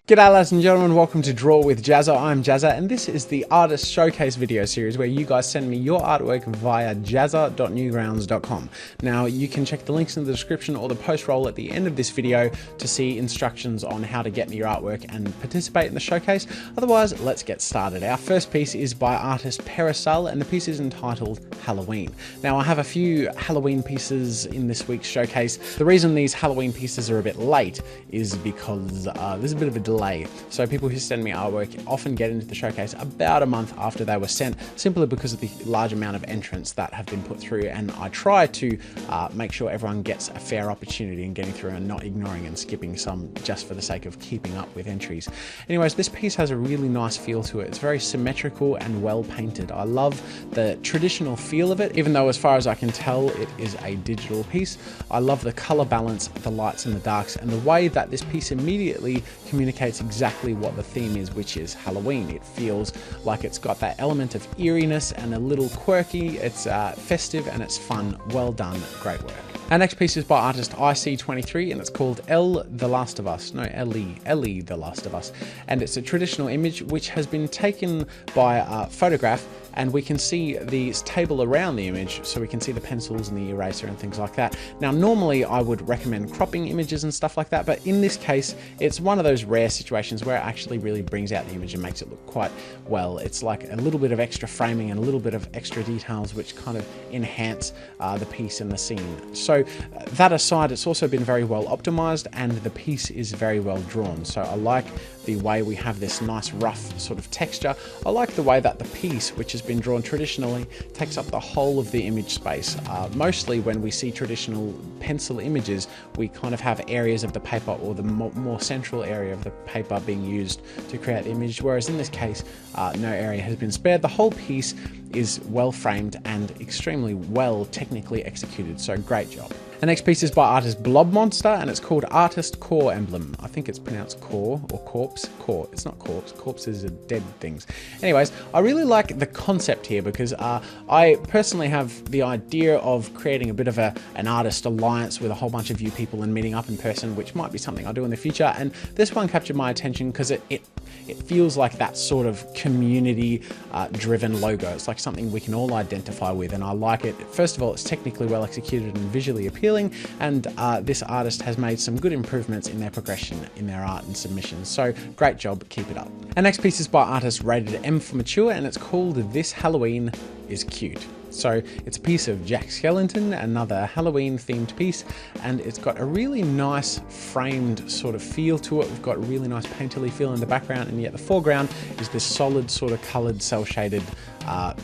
G'day ladies and gentlemen, welcome to Draw with Jazza. I'm Jazza and this is the Artist Showcase video series where you guys send me your artwork via jazza.newgrounds.com. Now you can check the links in the description or the post roll at the end of this video to see instructions on how to get me your artwork and participate in the showcase. Otherwise, let's get started. Our first piece is by artist Parasol and the piece is entitled Halloween. Now I have a few Halloween pieces in this week's showcase. The reason these Halloween pieces are a bit late is because there's a bit of a delay. So people who send me artwork often get into the showcase about a month after they were sent, simply because of the large amount of entrants that have been put through, and I try to make sure everyone gets a fair opportunity in getting through and not ignoring and skipping some just for the sake of keeping up with entries. Anyways, this piece has a really nice feel to it. It's very symmetrical and well painted. I love the traditional feel of it, even though as far as I can tell it is a digital piece. I love the color balance, the lights and the darks, and the way that this piece immediately communicates exactly what the theme is, which is Halloween. It feels like it's got that element of eeriness and a little quirky. It's festive and it's fun. Well done, great work. Our next piece is by artist IC23 and it's called L The Last of Us. No, Ellie The Last of Us. And it's a traditional image which has been taken by a photograph, and we can see the table around the image, so we can see the pencils and the eraser and things like that. Now normally I would recommend cropping images and stuff like that, but in this case it's one of those rare situations where it actually really brings out the image and makes it look quite well. It's like a little bit of extra framing and a little bit of extra details which kind of enhance the piece and the scene. So that aside, it's also been very well optimized and the piece is very well drawn. So I like the way we have this nice rough sort of texture. I like the way that the piece, which has been drawn traditionally, takes up the whole of the image space. Mostly when we see traditional pencil images, we kind of have areas of the paper or the more central area of the paper being used to create the image, whereas in this case, no area has been spared. The whole piece is well framed and extremely well technically executed, so great job. The next piece is by artist Blob Monster and it's called Artist Core Emblem. I think it's pronounced core or corpse. Core. It's not corpse. Corpses are dead things. Anyways, I really like the concept here because I personally have the idea of creating a bit of an artist alliance with a whole bunch of you people and meeting up in person, which might be something I'll do in the future. And this one captured my attention because it feels like that sort of community driven logo. It's like something we can all identify with, and I like it. First of all, it's technically well executed and visually appealing, and this artist has made some good improvements in their progression in their art and submissions. So great job, keep it up. Our next piece is by artist rated M for mature and it's called This Halloween is Cute. So it's a piece of Jack Skellington, another Halloween themed piece, and it's got a really nice framed sort of feel to it. We've got a really nice painterly feel in the background, and yet the foreground is this solid sort of coloured cell shaded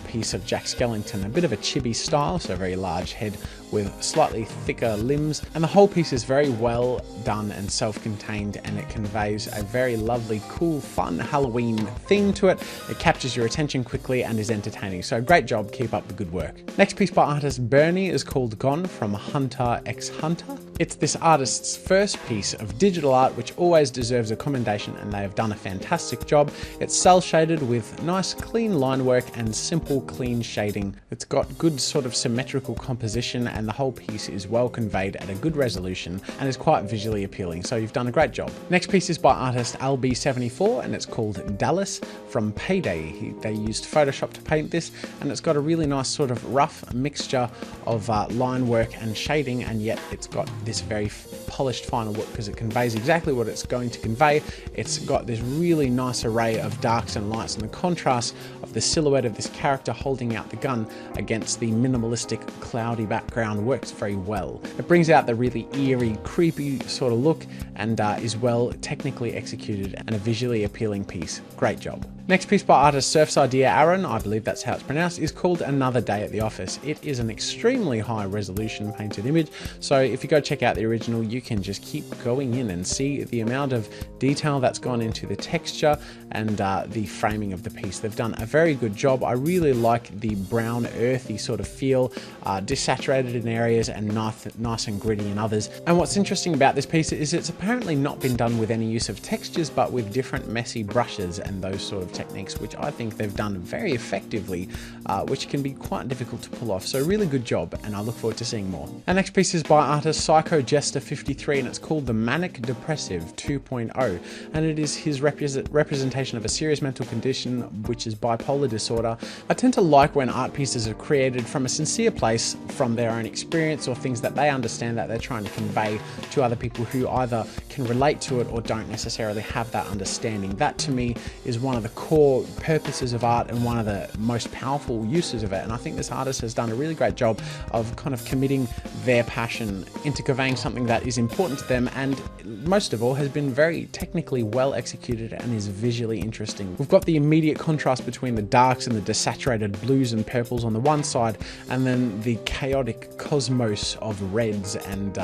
piece of Jack Skellington, a bit of a chibi style, so a very large head with slightly thicker limbs, and the whole piece is very well done and self-contained, and it conveys a very lovely, cool, fun Halloween theme to it. It captures your attention quickly and is entertaining, so great job, keep up the good work. Next piece by artist Bernie is called Gone from Hunter x Hunter. It's this artist's first piece of digital art which always deserves a commendation, and they have done a fantastic job. It's cell shaded with nice clean line work and simple clean shading. It's got good sort of symmetrical composition, and the whole piece is well conveyed at a good resolution and is quite visually appealing, so you've done a great job. Next piece is by artist LB74 and it's called Dallas from Payday. They used Photoshop to paint this, and it's got a really nice sort of rough mixture of line work and shading, and yet it's got this very polished final look because it conveys exactly what it's going to convey. It's got this really nice array of darks and lights, and the contrast of the silhouette of this character holding out the gun against the minimalistic cloudy background works very well. It brings out the really eerie, creepy sort of look, and is well technically executed and a visually appealing piece. Great job. Next piece by artist Surfside Dear Aaron, I believe that's how it's pronounced, is called Another Day at the Office. It is an extremely high resolution painted image, so if you go check out the original, you can just keep going in and see the amount of detail that's gone into the texture and the framing of the piece. They've done a very good job. I really like the brown earthy sort of feel, desaturated in areas and nice and gritty in others. And what's interesting about this piece is it's apparently not been done with any use of textures, but with different messy brushes and those sort of techniques, which I think they've done very effectively, which can be quite difficult to pull off. So really good job, and I look forward to seeing more. Our next piece is by artist Psycho Jester 53, and it's called the Manic Depressive 2.0, and it is his representation of a serious mental condition, which is bipolar disorder. I tend to like when art pieces are created from a sincere place, from their own experience or things that they understand that they're trying to convey to other people who either can relate to it or don't necessarily have that understanding. That to me is one of the core purposes of art and one of the most powerful uses of it, and I think this artist has done a really great job of kind of committing their passion into conveying something that is important to them, and most of all has been very technically well executed and is visually interesting. We've got the immediate contrast between the darks and the desaturated blues and purples on the one side, and then the chaotic cosmos of reds and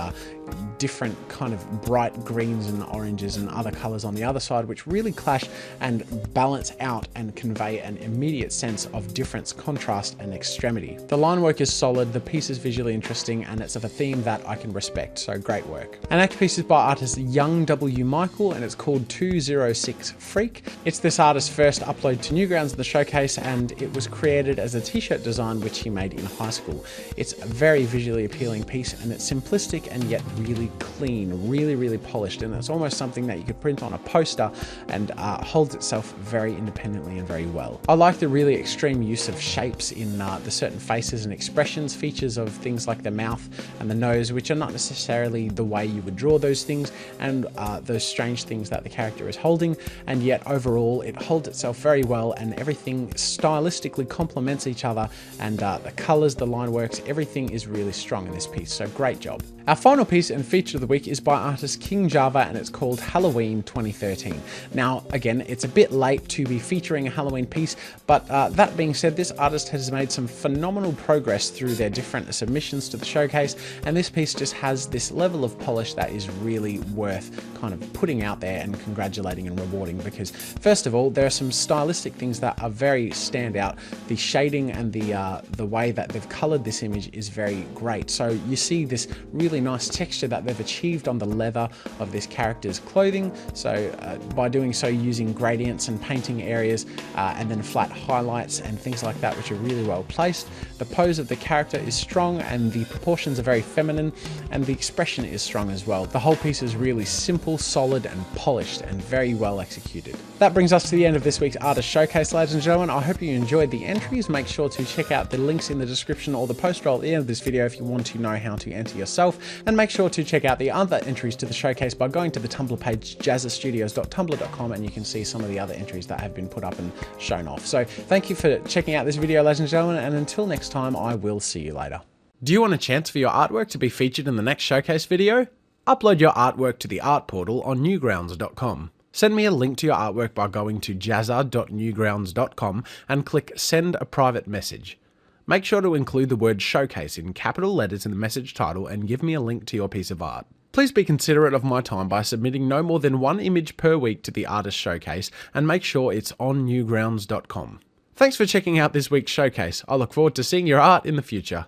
different kind of bright greens and oranges and other colors on the other side, which really clash and balance out and convey an immediate sense of difference, contrast and extremity. The line work is solid, the piece is visually interesting, and it's of a theme that I can respect, so great work. Our next piece is by artist Young W. Michael, and it's called 206 Freak. It's this artist's first upload to Newgrounds in the showcase, and it was created as a t-shirt design which he made in high school. It's a very visually appealing piece, and it's simplistic and yet really clean, really polished, and it's almost something that you could print on a poster and holds itself very independently and very well. I like the really extreme use of shapes in the certain faces and expressions, features of things like the mouth and the nose, which are not necessarily the way you would draw those things, and those strange things that the character is holding, and yet overall it holds itself very well, and everything stylistically complements each other, and the colors, the line works, everything is really strong in this piece, so great job. Our final piece and feature of the week is by artist King Java, and it's called Halloween 2013. Now, again, it's a bit late to be featuring a Halloween piece, but that being said, this artist has made some phenomenal progress through their different submissions to the showcase, and this piece just has this level of polish that is really worth kind of putting out there and congratulating and rewarding, because first of all, there are some stylistic things that are very standout. The shading and the way that they've colored this image is very great. So you see this really nice texture that they've achieved on the leather of this character's clothing. So by doing so, using gradients and painting areas and then flat highlights and things like that, which are really well placed. The pose of the character is strong, and the proportions are very feminine, and the expression is strong as well. The whole piece is really simple, solid and polished, and very well executed. That brings us to the end of this week's artist showcase, ladies and gentlemen. I hope you enjoyed the entries. Make sure to check out the links in the description or the post roll at the end of this video if you want to know how to enter yourself, and make sure to check out the other entries to the showcase by going to the Tumblr page jazzzastudios.tumblr.com, and you can see some of the other entries that have been put up and shown off. So thank you for checking out this video, ladies and gentlemen, and until next time, I will see you later. Do you want a chance for your artwork to be featured in the next showcase video? Upload your artwork to the art portal on newgrounds.com. Send me a link to your artwork by going to jazza.newgrounds.com and click Send a Private Message. Make sure to include the word showcase in capital letters in the message title and give me a link to your piece of art. Please be considerate of my time by submitting no more than one image per week to the artist showcase, and make sure it's on newgrounds.com. Thanks for checking out this week's showcase. I look forward to seeing your art in the future.